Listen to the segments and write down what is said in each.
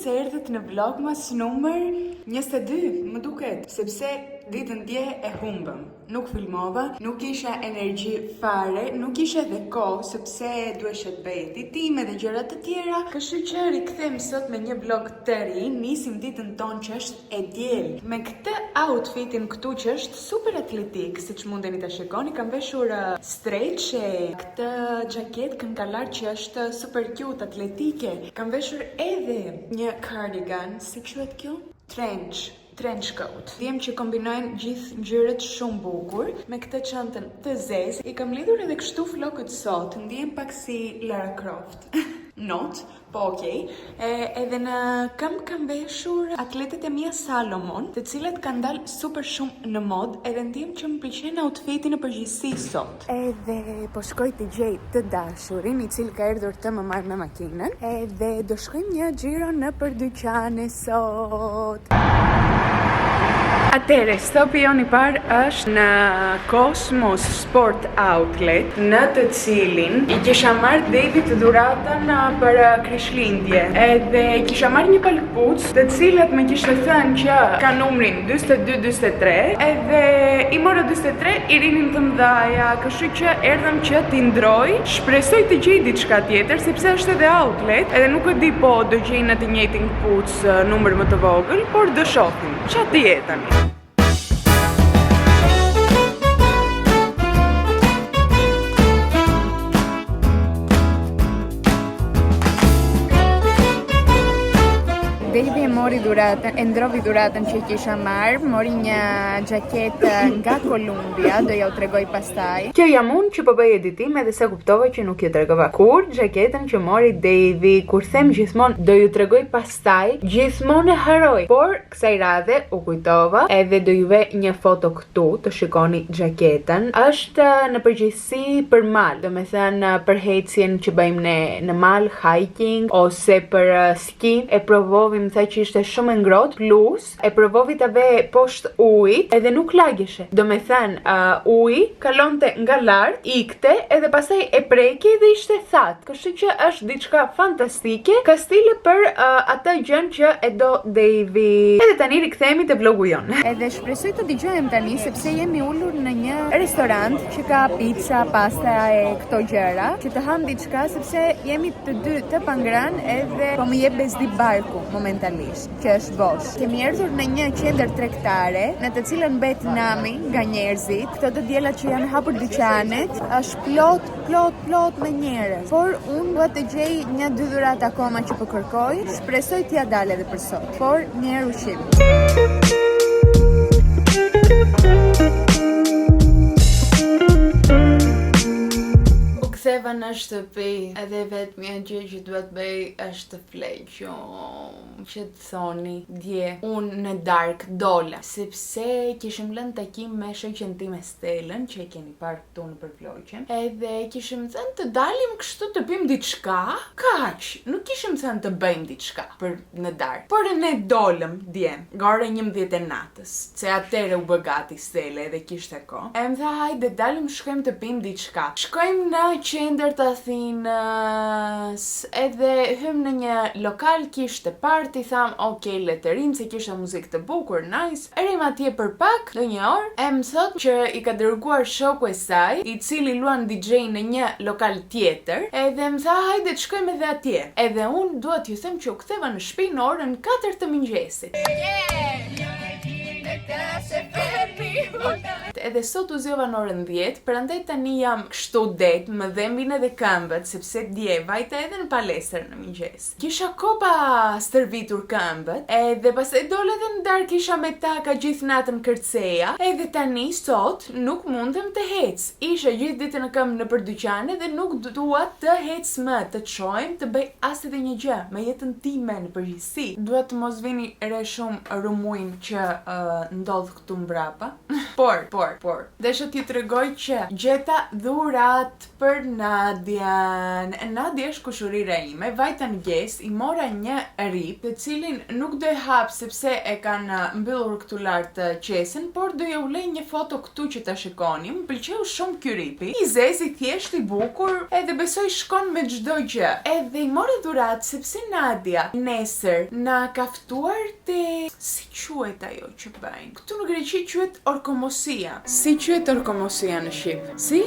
se erdhët në vlogmas numër 22, më duket, sepse ditën dje e humbëm. Nuk filmova, nuk isha energji fare, nuk isha dhe kohë, sepse duhesha të bëj editime dhe gjëra të tjera. Kështu që rikthehemi sot me një vlog të ri, nisim ditën tonë që është e diel. Me këtë outfitin këtu që është super atletik, siç mundeni ta shikoni, kam veshur stretch e këtë xhaketë këngëlar që është super cute atletike. Kam veshur edhe një cardigan, si quhet kjo? Trench coat. Djem që kombinojnë gjithë ngjyrët shumë bukur me këtë çantën të zezë. I kam lidhur edhe kështu flokët sot. Ndjem pak si Lara Croft. Not, po okej. Edhe në kam veshur atletet e mia Salomon, të cilat kanë dalë super shumë në mod, edhe ndjem që më pëlqen outfiti në përgjithësi sot. Edhe po shkoj të gjej të dashurin, i cili ka erdhur të më marrë me makinën, edhe do shkojmë një xhiro në për dyqane sot. Atëre, stopi jon i parë është në Cosmos Sport Outlet, në të cilin i kisha marrë David dhuratën për Krishtlindje. Edhe kisha marrë një palë kpucë, të cilat më kishte thënë që ka numrin 42-43, edhe i mora 43, i rinin të mëdhaja, kështu që erdhëm që t'i ndroj. Shpresoj të gjej diçka tjetër, sepse është edhe outlet, edhe nuk e di po do gjej në të njëjtin kpucë numër më të vogël, por do shohim. Çfarë të jetën. David e mori dhuratën, e ndrovi dhuratën që kisha marrë, mori një xhaketë nga Columbia, do ja u tregoj pastaj. Kjo jam unë që po bëj editim edhe se kuptova që nuk ju tregova kur xhaketën që mori David. Kur them gjithmonë do ju tregoj pastaj, gjithmonë e haroj. Por kësaj radhe u kujtova, edhe do juve një foto këtu të shikoni xhaketën. Është në përgjithësi për mal, do me thënë për hecjen që bëjmë ne në mal, hiking ose për ski. E provovim, më tha që ishte shumë ngrohtë, plus e provovi ta ve poshtë ujit edhe nuk lageshe. Do me thënë uji kalonte nga lart, ikte edhe pastaj e preki dhe ishte thatë. Kështu që është diçka fantastike, ka stile për atë gjën që e do Davy. Edhe tani rikthehemi te vlogu jon. Edhe shpresoj të dëgjojmë tani sepse jemi ulur në një restorant që ka pica, pasta e këto gjëra, që të ham diçka sepse jemi të dy të pangran edhe po më jep bezdi barku momentalisht, që është bosh. Kemi erdhur në një qendër tregtare, në të cilën mbet nami nga njerëzit. Këto të diela që janë hapur dyqanet, është plot me njerëz. Por unë dua të gjej 1-2 dhuratë akoma që po kërkoj. Shpresoj t'ia dalë edhe për sot. Por një herë ushqim. Ktheva në shtëpi, edhe vetmja gjë që duhet bëj është të flej që të thoni dje unë në dark dola, sepse kishim lënë takim me shoqen time Stelën, që e keni parë këtu në përvlogjen, edhe kishim thënë të dalim kështu të bëjmë diçka, kaq, nuk kishim thënë të bëjmë diçka për në dark, por ne dolëm dje, nga ora 11 e natës, se atëre u bë gati Stela edhe kishte kohë. E më tha hajde dalim shkojmë të bëjmë diçka. Shkojmë në qendër të Athinës, edhe hym në një lokal, kishte party, tham, okej, le të rim, se kishte muzikë të bukur, nice. Erim atje për pak, do një orë, e më thot që i ka dërguar shoku e saj, i cili luan DJ në një lokal tjetër, edhe më tha, hajde të shkojmë edhe atje. Edhe unë duhet ju them që u ktheva në shtëpi në orën 4 të mëngjesit. Edhe sot u zgjova në orën 10, prandaj tani jam kështu det, më dhembin edhe këmbët, sepse dje vajta edhe në palestër në mëngjes. Kisha kopa stërvitur këmbët, edhe pastaj dole edhe në darkë kisha me taka gjithë natën kërceja, edhe tani sot nuk mundem të hec. Isha gjithë ditën në këmbë në për dyqane dhe nuk dua të hec më, të çojmë, të bëj as edhe një gjë me jetën time në përgjithësi. Dua të mos vini re shumë rumuin që ndodh këtu mbrapa. Por por desha t'ju tregoj që gjeta dhurat për Nadian. Nadia është kushurira ime, vajta në ges, i mora një rip, të cilin nuk do e hap sepse e kanë mbyllur këtu lart qesën, por do ju ulej një foto këtu që ta shikoni. Më pëlqeu shumë ky ripi. I zez, i thjesht, i bukur, edhe besoj shkon me çdo gjë. Edhe i mora dhurat sepse Nadia nesër na ka ftuar te si quhet ajo që bëjnë. Këtu në Greqi quhet orkomosia. Si quhet orkomosia në Shqip? Si?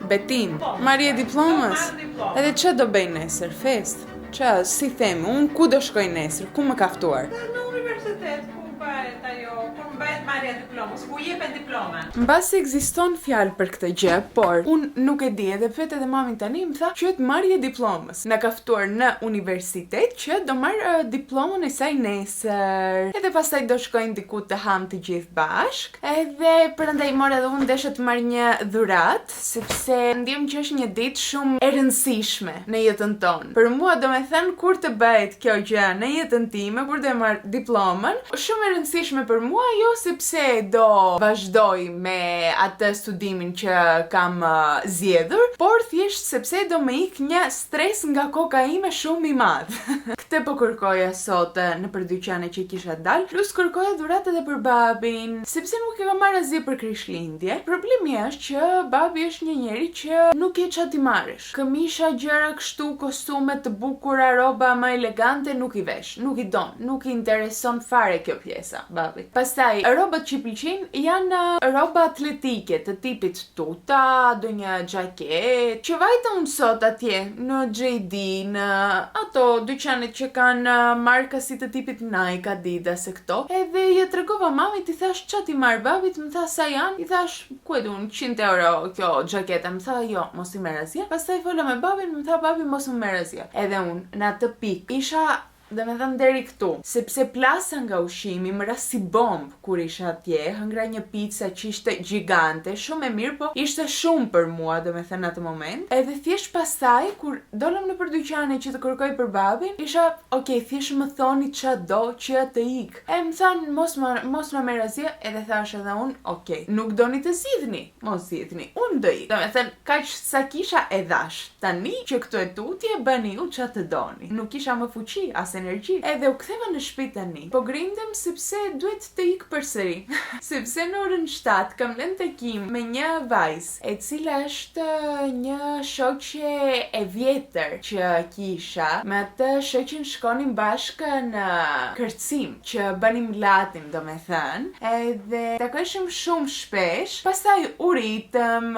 Betim. Marrje diplomës. Edhe ç'a do bëj nesër? Fest. Ç'a, si them, unë ku do shkoj nesër? Ku më ka ftuar? Në universitet, ku bëhet ajo, ku bëhet marrja diplomës, ku jepet diploma. Mbasi ekziston fjalë për këtë gjë, por unë nuk e di, edhe vet edhe mamin tani më tha që marrje diplomës. Na ka ftuar në universitet që do marr diplomën e saj nesër. Edhe pastaj do shkojnë diku të ham të gjithë bashk. Edhe prandaj mora edhe unë desha të marr një dhuratë, sepse ndjem që është një ditë shumë e rëndësishme në jetën tonë. Për mua do me thënë kur të bëhet kjo gjë në jetën time, kur do e marr diplomën, shumë e rëndësishme për mua, jo sepse do vazhdoj me atë studimin që kam zgjedhur, por thjesht sepse do më ik një stres nga koka ime shumë i madh. Këtë po kërkoja sot në për dyqane që kisha dal, plus kërkoja dhuratë edhe për babin, sepse nuk e kam marrë asgjë për Krishtlindje. Problemi është që babi është një njeri që nuk e ç'a ti marrësh. Këmisha, gjëra kështu, kostume të bukura, rroba më elegante nuk i vesh, nuk i don, nuk i intereson fare kjo pjesa babit. Pastaj rrobat që i pëlqejnë janë rroba atletike të tipit tuta, do një xhaket, që vajta unë sot atje në JD, në ato dyqanet që kanë marka si të tipit Nike, Adidas e këto. Edhe ja tregova mamit, i thash ç'a ti marr babit, më tha sa janë, i thash ku e dun 100 euro kjo xhaketa, më tha jo, mos i merr asgjë. Pastaj fola me babin, më tha babi mos më merr asgjë. Edhe unë në atë pikë isha dhe me thënë deri këtu, sepse plasa nga ushqimi më ra si bomb kur isha atje, hëngra një pizza që ishte gjigante, shumë e mirë, po ishte shumë për mua, dhe me thënë atë moment. Edhe thjesht pastaj, kur dolëm në për dyqane që të kërkoj për babin, isha, okej, thjesht më thoni ç'a do që të ik. E më thanë, mos më merr asgjë, edhe thash edhe unë, okej, nuk doni të zgjidhni, mos zgjidhni, unë do ik. Dhe me thënë, kaq sa kisha e dhash. Tani që këtu e tutje, bëni ju ç'a të doni. Nuk kisha më fuqi, as energji. Edhe u ktheva në shtëpi tani. Po grindem sepse duhet të ik përsëri. Sepse në orën 7 kam lënë takim me një vajzë, e cila është një shoqe e vjetër që kisha. Me atë shoqen shkonim bashkë në kërcim, që bënim latin, domethënë. Edhe takoheshim shumë shpesh. Pastaj u ritëm,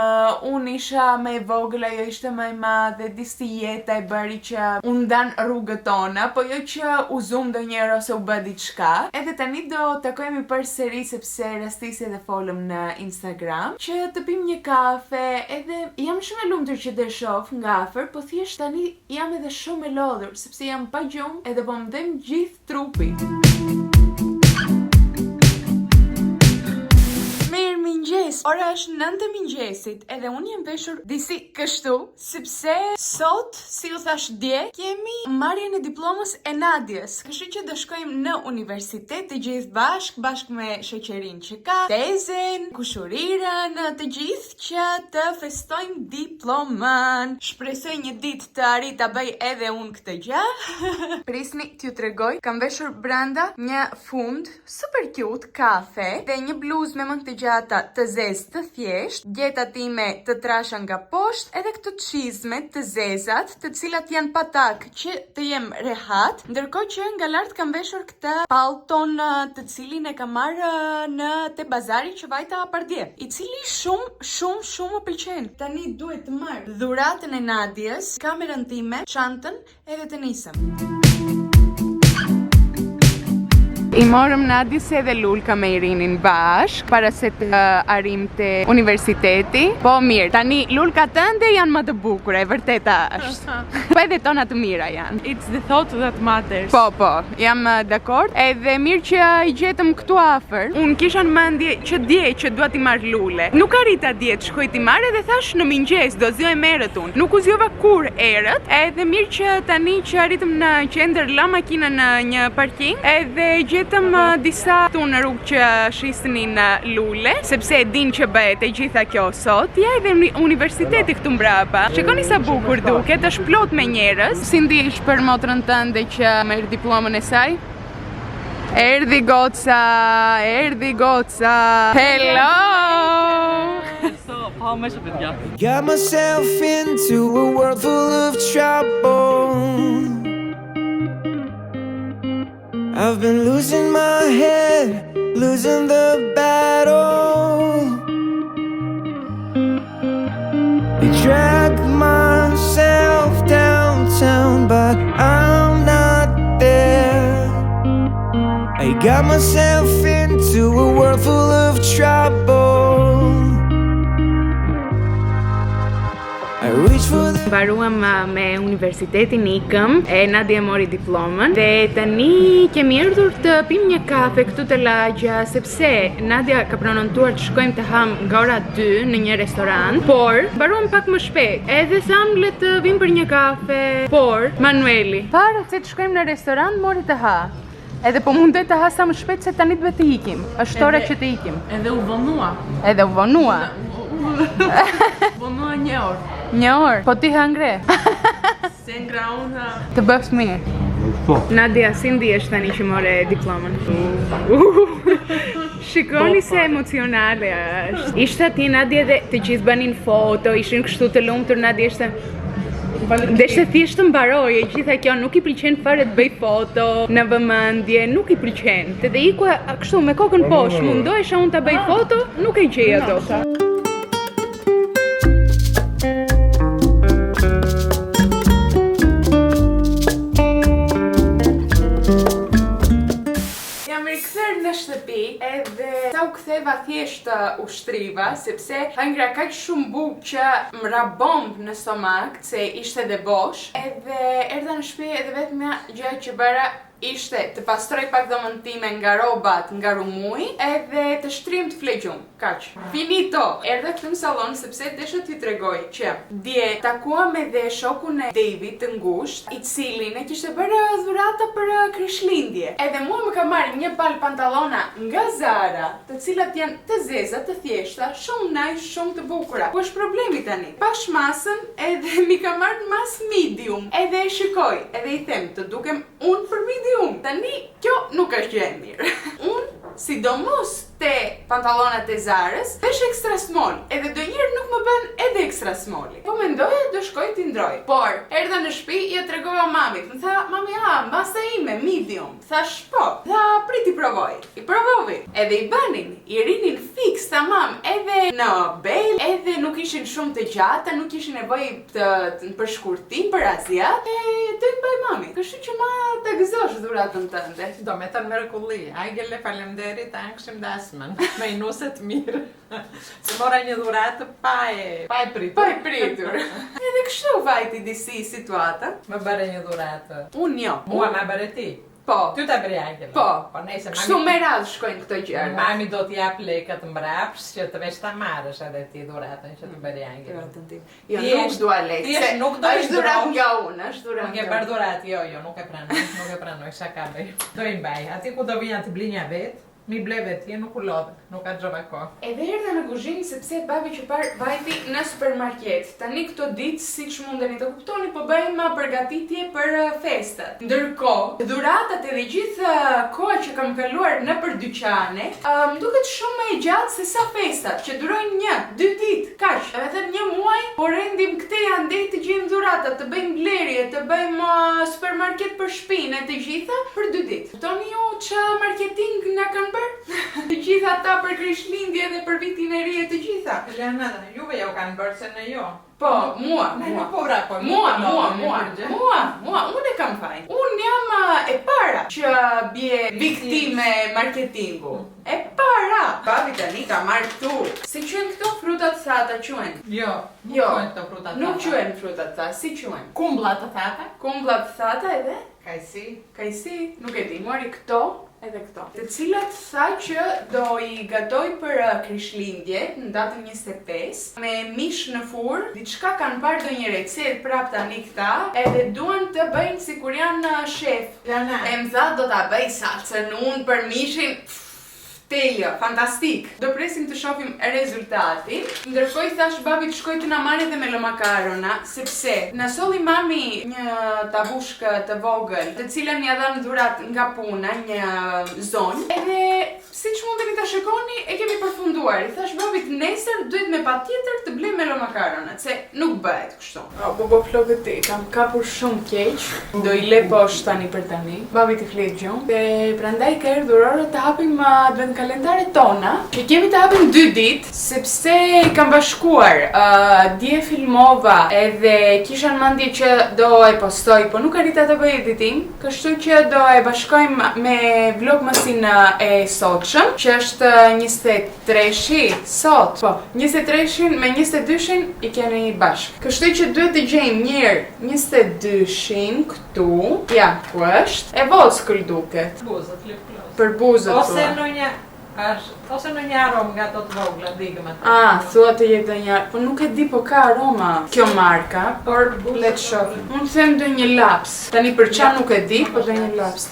unë isha më e vogël, ajo ishte më e madhe, disi jeta e bëri që u ndan rrugët tona, po jo që u zum ndonjëherë ose u bë diçka. Edhe tani do takohemi përsëri sepse rastisi edhe folëm në Instagram që të pim një kafe, edhe jam shumë e lumtur që të shoh nga afër, po thjesht tani jam edhe shumë e lodhur sepse jam pa gjumë edhe po më dhem gjithë trupi. Ora është 9 e mëngjesit, edhe unë jam veshur disi kështu, sepse sot, si u thash dje, kemi marrjen e diplomës e Nadias. Kështu që do shkojmë në universitet të gjithë bashk me shoqërinë që ka, tezen, kushurirën, të gjithë që të festojmë diplomën. Shpresoj një ditë të arrit ta bëj edhe unë këtë gjë. Prisni t'ju tregoj, kam veshur brenda një fund super cute kafe dhe një bluzë me mangë të gjata të zezë të thjesht, gjeta time të trasha nga poshtë, edhe këto çizme të zezat, të cilat janë patak që të jem rehat, ndërkohë që nga lart kam veshur këtë pallton të cilin e kam marrë në te bazari që vajta pardje, i cili shumë më pëlqen. Tani duhet të marr dhuratën e Nadias, kamerën time, çantën edhe të nisem. I morëm Nadias edhe Lulka me Irinin bashk, para se të arim të universiteti. Po mirë, tani Lulka tënde janë më të bukura, e vërteta është. Po edhe tona të mira janë. It's the thought that matters. Po, jam dakord. Edhe mirë që i gjetëm këtu afër. Unë kisha në mendje që dje që dua t'i marr lule. Nuk arrita dje të shkoj t'i marr, edhe thash në mëngjes do zgjoj merët unë. Nuk u zgjova kur erët, edhe mirë që tani që arritëm në qendër la makinën në një parking, edhe gjetëm disa tu në rrugë që shisnin lule, sepse e din që bëhet e gjitha kjo sot. Ja edhe universiteti këtu mbrapa. Shikoni sa bukur duket, është plot me njerëz. Si ndihesh për motrën tënde që merr diplomën e saj? Erdhi goca, hello! Got myself into a world full of trouble. I've been losing my head, losing the battle. I dragged myself downtown, but I'm not there. I got myself into a world full of trouble. I reach for the... Mbaruam me universitetin ikëm, e Nadia mori diplomën dhe tani kemi ardhur të pim një kafe këtu te lagja, sepse Nadia ka pranotuar të shkojmë të ham nga ora 2 në një restoran, por mbaruam pak më shpejt. Edhe tham le të vim për një kafe, por Manueli, para se të shkojmë në restoran, mori të ha. Edhe po mundet të ha sa më shpejt se tani duhet të ikim. Është ora që të ikim. Edhe u vonua. Edhe u vonua. Vonua një orë. Një orë, po ti hangre. Se ngra unë. Të bëfsh mirë. Nadia, si ndihesh tani që more diplomën? Shikoni se emocionale është. Ishte atje Nadia dhe të gjithë banin foto, ishin kështu të lumtur, Nadia ishte... Deshte thjesht të mbaroj, e gjitha kjo nuk i pëlqen fare të bëj foto në vëmendje, nuk i pëlqen. Dhe ikua kështu me kokën poshtë, mundohesha unë të bëj foto, nuk e gjej ato. Në shtëpi, edhe sa u ktheva thjesht u shtriva, sepse hangra kaq shumë bukë që më ra bomb në stomak, se ishte dhe bosh, edhe erdha në shtëpi edhe vetmja gjë që bëra ishte të pastroj pak dhomën time nga robat, nga rumuj, edhe të shtrim të flegjum. Kaq. Finito! Erdha këtu në salon sepse desha t'ju tregoj që dje takuam edhe shokun e David të ngusht, i cili ne kishte bërë dhurata për Krishtlindje. Edhe mua më ka marrë një palë pantallona nga Zara, të cilat janë të zeza, të thjeshta, shumë nice, shumë të bukura. Po është problemi tani. Pash masën, edhe mi ka marrë masë medium. Edhe e shikoj, edhe i them të dukem unë për medium. Tani, kjo nuk është gjë e mirë. Unë, sidomos te pantallonat e Zarës, vesh ekstra small, edhe do njerë nuk më bën edhe ekstra smalli. Po mendoja do shkoj t'i ndroj. Por, erdha në shtëpi, ja tregova mamit. Më tha, mami, masa ime, medium. Thash, po. Tha, prit i provoj. I provovi. Edhe i banin, i rinin fix tamam, edhe në bel, edhe nuk ishin shumë të gjata, nuk ishin nevojë të për shkurtim, për asgjat, e do i bëj mami. Kështu që ma të gëzosh dhuratën tënde. Do me të mrekulli. Ajgele faleminderit, angshim dasmën. Me i nuset mirë. Se mora një dhuratë pa e pritur. Pa e pritur. Edhe kështu vajti disi situata. Më bëre një dhuratë. Unë jo. Mua më bëre ti. Po. Ty ta bëri Angela. Po. Po nejse, kështu me radhë shkojnë këto gjëra. Mami do t'jap lekët mbrapsht që të vesh ta marrësh edhe ti dhuratën që të bëri Angela. Jo, nuk dua lekë. Nuk do është dhuratë nga unë, është dhuratë. Nuk e bër dhuratë, jo, nuk e pranoj, sa ka bëj. Do i mbaj. Aty ku do vinja të blinja vet. Mi bleve ti, nuk u lodhe, nuk ka gjova ko. Edhe erdha në kuzhinë sepse babi që parë vajti në supermarket. Tani këto ditë, si që mundeni të kuptoni, po bëjmë përgatitje për festat. Ndërkohë, dhuratat edhe gjithë koha që kam kaluar në për dyqane, më duket shumë më e gjatë se sa festat, që durojnë 1-2 ditë, kaq. Edhe një muaj, por rendim këte andej të gjejmë dhuratat, të bëjmë blerje, të bëjmë supermarket për shpinë, të gjitha për 2 ditë. Kuptoni ju që marketing na kanë bërë? Të gjitha ata për Krishtlindje dhe për vitin e ri e të gjitha. Lena, juve jo kanë bërë se në jo. Po, mua, unë e kam fajin. Unë jam e para që bje viktime marketingu. E para. Babi tani ka marrë këtu. Si quen këto frutat thata quen? Jo, nuk quen këto frutat thata. Nuk quen frutat thata, si quen? Kumblat të thata. Kumblat thata edhe? Kajsi. Kajsi, nuk e di, mori këto. edhe këto, të cilat tha që do I gatoj për Krishtlindje në datën 25 me mish në furr. Diçka kanë parë ndonjë recetë prap tani këta, edhe duan të bëjnë sikur janë shef. E më tha do ta bëj salcën unë për mishin. Telja, fantastik. Do presim të shohim rezultatin. Ndërkohë I thash babit shkoj të na marrë edhe me makarona, sepse na solli mami një tabushkë të vogël, të cilën ja dha në dhuratë nga puna, një zonë. Edhe siç mundeni ta shikoni, e kemi përfunduar. I thash babit nesër duhet me patjetër të blej me makarona, se nuk bëhet kështu. Po flokët ti, kam kapur shumë keq. Do I le poshtë tani për tani. Babit I flet gjumë. Dhe prandaj ka erdhur ora të hapim advent kalendaret tona, që kemi të hapim 2 ditë, sepse I kam bashkuar, dje filmova edhe kisha në mendje që do e postoj, po nuk arrita të bëj editing, kështu që do e bashkojmë me vlogmasin e sotshëm, që është 23-shi sot. Po, 23-shin me 22-shin I kemi bashk. Kështu që duhet të gjejmë njëherë 22-shin këtu, ja, ku është? E vockël duket. Buzët, lip-plos. Për buzët Ose në një aromë nga to të vogla, digëm atë. Thua të jetë një, po nuk e di po ka aroma kjo marka, por le të shohim. Unë them do një laps, tani për çfarë nuk e di, po do një laps.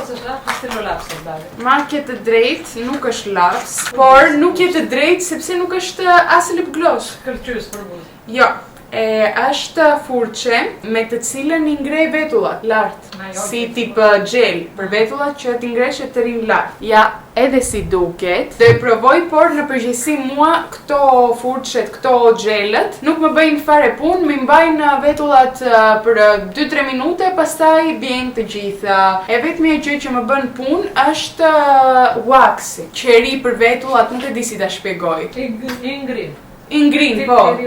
Ose është stilo lapsë, David. Marke të drejtë nuk është laps, por nuk je të drejtë sepse nuk është as lip gloss. Kërqys për buzë. Jo. Është furçe me të cilën I ngrej vetullat lart, si tip gel për vetullat që t'i ngresh e të rinë lart. Ja, edhe si duket, do e provoj, por në përgjithësi mua këto furçet, këto gjelët nuk më bëjnë fare punë, më mbajnë vetullat për 2-3 minute, pastaj bien të gjitha. E vetmja gjë që më bën punë është waxi, qeri për vetullat, nuk e di si ta shpjegoj. I ngrin, po.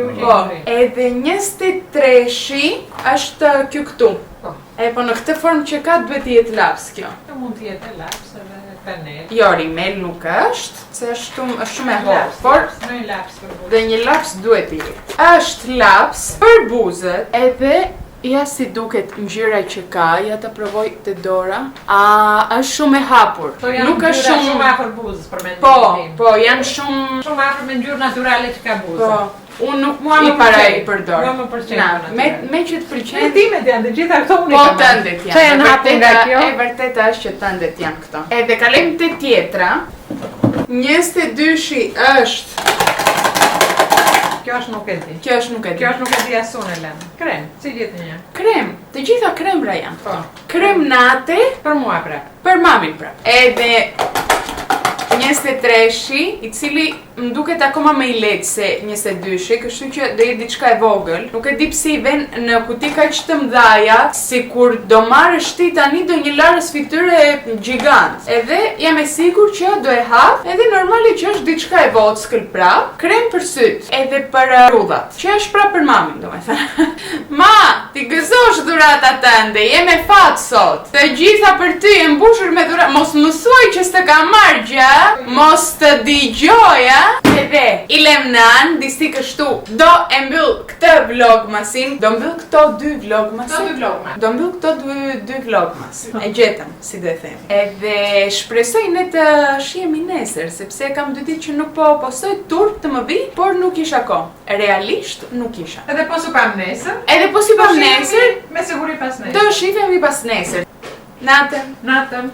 Edhe 23-shi është kjo këtu. Po në këtë formë që ka duhet të jetë laps kjo. Mund të jetë laps edhe kanel. Jo, rimel nuk është, se është shumë e hollë, por dhe një laps duhet të jetë. Është laps për buzët, edhe ja si duket ngjyra që ka, ja ta provoj te dora. Është shumë e hapur. Nuk është shumë afër buzës për mendimin tim. Po, janë shumë afër me ngjyrë natyrale që ka buza. Po, unë nuk mua më para I përdor. Mua më pëlqen. Me që të pëlqen. Timet janë të gjitha këto unë. Po, tëndet janë. Çe janë hapur nga kjo? E vërteta është që tëndet janë këto. Edhe kalojmë te tjetra. 22-shi është. Kjo është nuk e di. Kjo është nuk e di asun e lënë. Krem, si gjithë një. Krem, të gjitha krembra janë. Po. Krem nate. Për mua prap. Për mamin prap. Edhe 23-shi, I cili më duket akoma më I lehtë se 22-shi, kështu që do jetë diçka e vogël. Nuk e di pse I vën në kuti kaq të mëdha, sikur do marrësh ti tani do një larës fytyre gjigant. Edhe jam e sigurt që do e hap, edhe normali që është diçka e vockël prap, krem për syt, edhe për rrudhat, që është prap për mamin, domethënë. Ma, ti gëzosh dhuratat tënde, je me fat sot. Të gjitha për ty e mbushur me dhuratë. Mos mësoj që s'të kam marrë gjë, mos të dëgjoja. Edhe I lem nan, disi kështu do e mbyll këtë vlogmasin. Do mbyll këto 2 vlogmasin. Do mbyll këto 2 vlogmas. E gjetëm, si do e them. Edhe shpresoj ne të shihemi nesër, sepse kam 2 ditë që nuk po postoj turp të më vi, por nuk isha kohë. Realisht nuk isha. Edhe po supam nesër. Me siguri pas nesër. Do shihemi pas nesër. Natën. Natën.